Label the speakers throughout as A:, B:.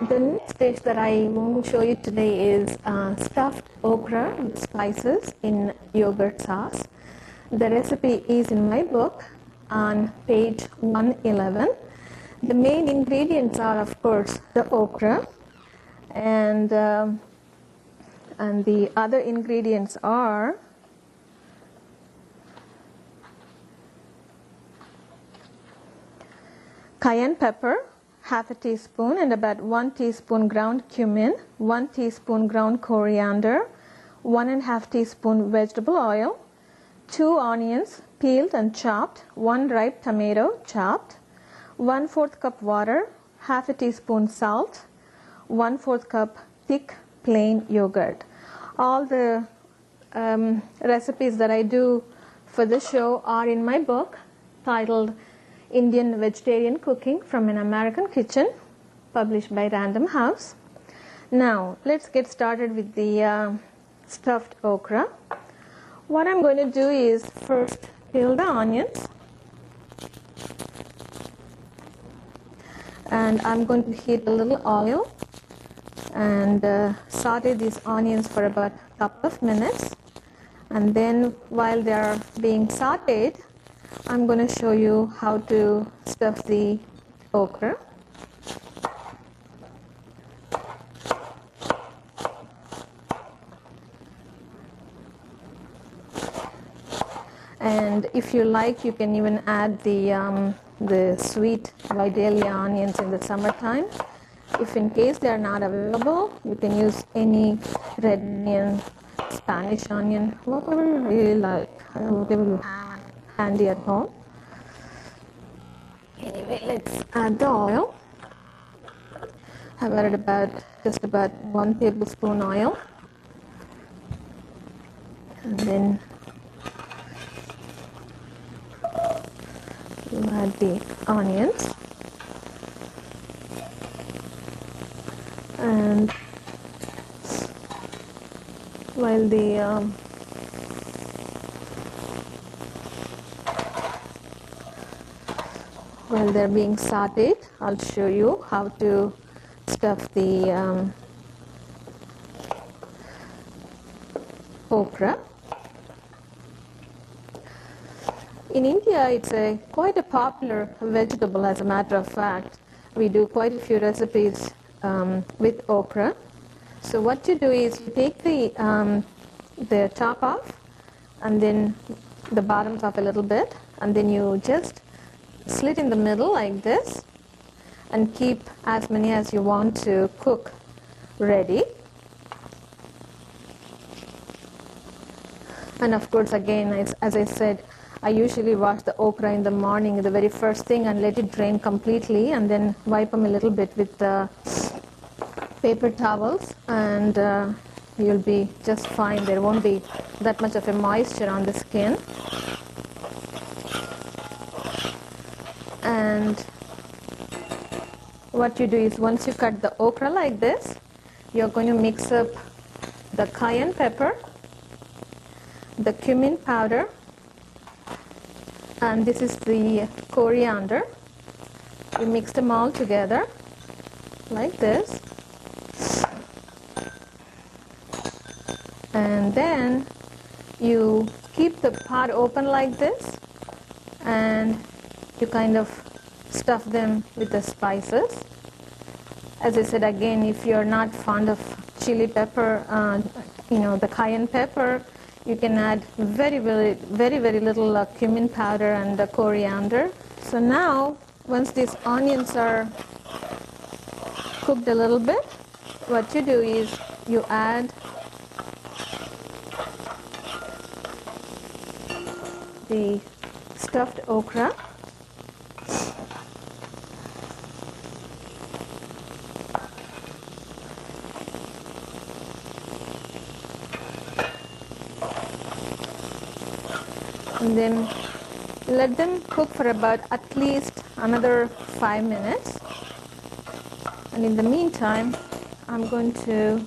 A: The next dish that I want to show you today is stuffed okra with spices in yogurt sauce. The recipe is in my book on page 111. The main ingredients are, of course, the okra, and the other ingredients are cayenne pepper, half a teaspoon, and about 1 teaspoon ground cumin, 1 teaspoon ground coriander, 1.5 teaspoon vegetable oil, 2 onions peeled and chopped, 1 ripe tomato chopped, 1/4 cup water, half a teaspoon salt, 1/4 cup thick plain yogurt. All the recipes that I do for this show are in my book titled Indian Vegetarian Cooking from an American Kitchen, published by Random House. Now, let's get started with the stuffed okra. What I'm going to do is first peel the onions, and I'm going to heat a little oil and saute these onions for about a couple of minutes, and then while they are being sauteed, I'm going to show you how to stuff the okra. And if you like, you can even add the sweet Vidalia onions in the summertime. If in case they are not available, you can use any red onion, Spanish onion, whatever you really like, whatever you have handy at home. Anyway, let's add the oil. I've added just about 1 tablespoon oil, and then we'll add the onions, and while they're being sauteed, I'll show you how to stuff the okra. In India, it's quite a popular vegetable, as a matter of fact. We do quite a few recipes with okra. So what you do is you take the top off, and then the bottoms off a little bit, and then you just slit in the middle like this, and keep as many as you want to cook ready. And of course, again, as I said, I usually wash the okra in the morning, the very first thing, and let it drain completely, and then wipe them a little bit with the paper towels, and you'll be just fine. There won't be that much of a moisture on the skin. And what you do is, once you cut the okra like this, you're going to mix up the cayenne pepper, the cumin powder, and this is the coriander. You mix them all together like this, and then you keep the pot open like this, and you kind of stuff them with the spices. As I said, again, if you're not fond of chili pepper, the cayenne pepper, you can add very little cumin powder and the coriander. So now, once these onions are cooked a little bit, what you do is you add the stuffed okra, and then let them cook for about at least another 5 minutes. And in the meantime, I'm going to,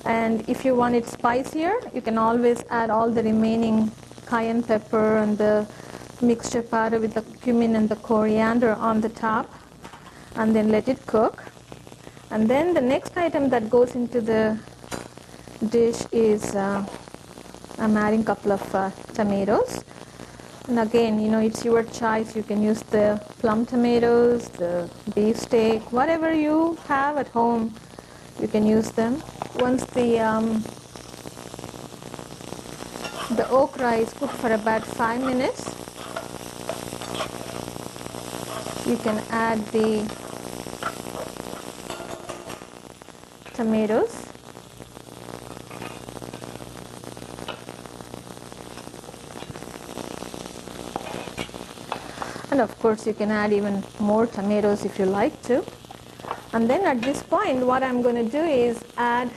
A: and if you want it spicier, you can always add all the remaining cayenne pepper and the mixture powder with the cumin and the coriander on the top, and then let it cook. And then the next item that goes into the dish is I'm adding a couple of tomatoes. And again, it's your choice. You can use the plum tomatoes, the beefsteak, whatever you have at home, you can use them. Once the okra is cooked for about 5 minutes, you can add the tomatoes. And of course you can add even more tomatoes if you like to. And then at this point what I'm going to do is add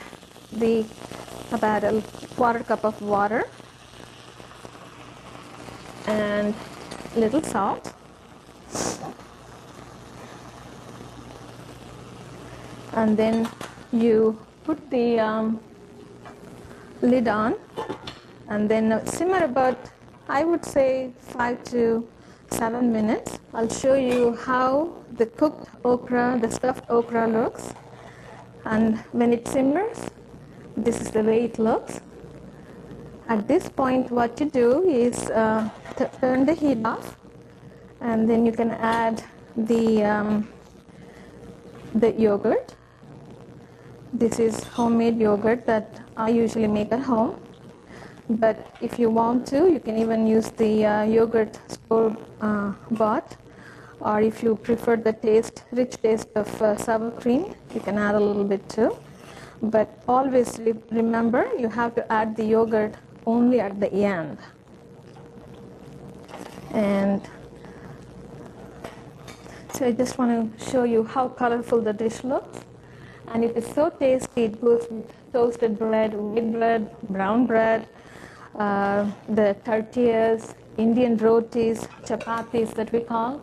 A: about a quarter cup of water and a little salt. And then you put the lid on and then simmer about, I would say, 5 to 7 minutes. I'll show you how the cooked okra, the stuffed okra looks. And when it simmers, this is the way it looks. At this point, what you do is turn the heat off, and then you can add the yogurt. This is homemade yogurt that I usually make at home. But if you want to, you can even use the yogurt store bought, or if you prefer the rich taste of sour cream, you can add a little bit too. But always remember, you have to add the yogurt only at the end. And so I just want to show you how colorful the dish looks. And it is so tasty. It goes with toasted bread, wheat bread, brown bread, the tortillas, Indian rotis, chapatis that we call.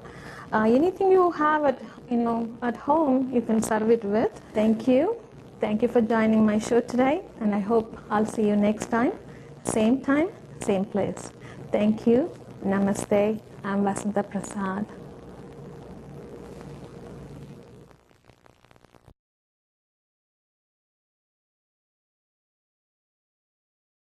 A: Anything you have at home, you can serve it with. Thank you. Thank you for joining my show today, and I hope I'll see you next time, same place. Thank you. Namaste. I'm Vasanta Prasad.